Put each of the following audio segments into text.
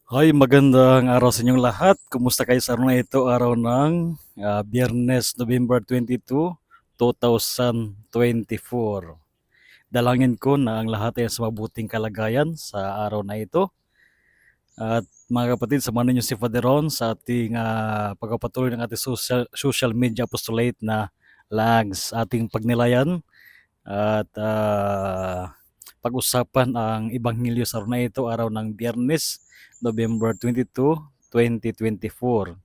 Hoy, magandang araw sa inyong lahat. Kumusta kayo sa araw na ito? Araw ng Biyernes, November 22, 2024. Dalangin ko na ang lahat ay sa mabuting kalagayan sa araw na ito. At mga kapatid, samahan niyo si Father Ron sa ating pagpapatuloy ng ating social media apostolate na lags ating pagnilayan at pag-usapan ang Ebanghelyo sa araw na ito, araw ng Biyernes, November 22, 2024.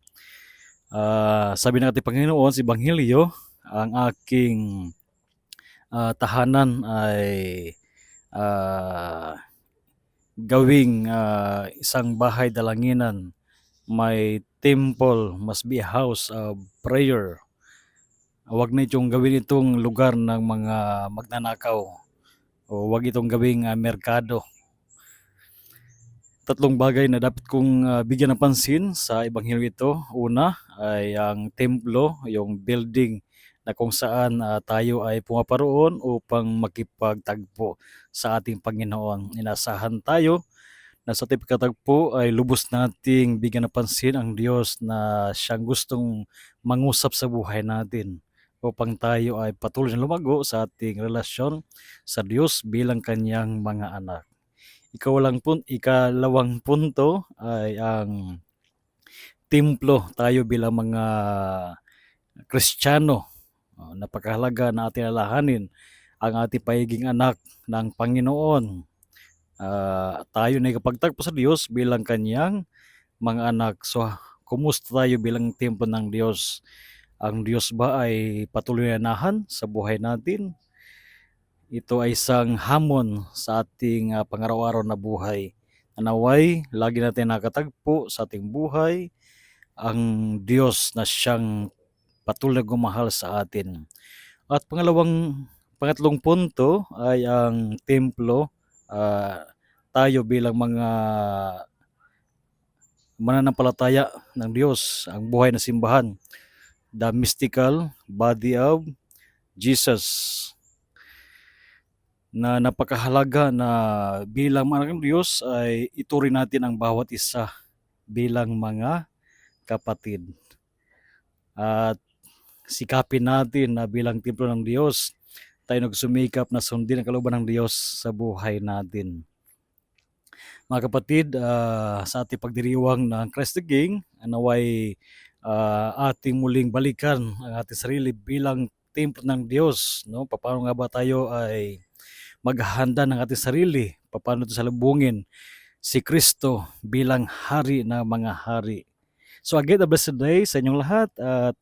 Sabi ng ating Panginoon sa Ebanghelyo, ang aking tahanan ay gawing isang bahay dalanginan. My temple must be a house of prayer. Huwag na itong gawin itong lugar ng mga magnanakaw o huwag itong gawing merkado. Tatlong bagay na dapat kong bigyan ng pansin sa Ebanghelyo ito. Una ay ang templo, yung building na kung saan tayo ay pumaparoon upang makipagtagpo sa ating Panginoon. Inasahan tayo na sa ating pagkatagpo ay lubos nating bigyan ng pansin ang Diyos na siyang gustong mangusap sa buhay natin upang tayo ay patuloy na lumago sa ating relasyon sa Diyos bilang kanyang mga anak. Ikalawang punto ay ang templo tayo bilang mga Kristiyano. Napakahalaga na ating alalahanin ang ating pagiging anak ng Panginoon. Tayo na ikapagtagpo sa Diyos bilang kanyang mga anak. So, kumusta tayo bilang templo ng Diyos? Ang Diyos ba ay patuloy na nahan sa buhay natin? Ito ay isang hamon sa ating pangaraw-araw na buhay. Naway, lagi natin nakatagpo sa ating buhay ang Diyos na siyang patuloy na gumahal sa atin. At pangatlong punto ay ang templo. Tayo bilang mga mananampalataya ng Diyos, ang buhay na simbahan, the mystical body of Jesus, na napakahalaga na bilang mga anak ng Diyos ay ituring natin ang bawat isa bilang mga kapatid. At sikapin natin na bilang templo ng Diyos, tayo nagsumikap na sundin ang kalooban ng Diyos sa buhay natin. Mga kapatid, sa ating pagdiriwang ng Christ the King, naway ating muling balikan ang ating sarili bilang templo ng Diyos. No? Paano nga ba tayo ay maghahanda ng ating sarili? Paano ito salubungin si Kristo bilang hari ng mga hari? So again, a blessed day sa inyong lahat at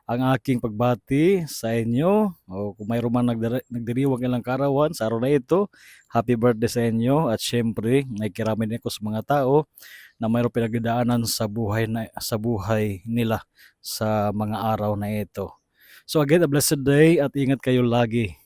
ang aking pagbati sa inyo, o kung mayroon man nagdiriwang ilang karawan sa araw na ito, happy birthday sa inyo at syempre nakikiramay din ako sa mga tao na mayroong pinagdadaanan sa buhay nila sa mga araw na ito. So again, a blessed day at ingat kayo lagi.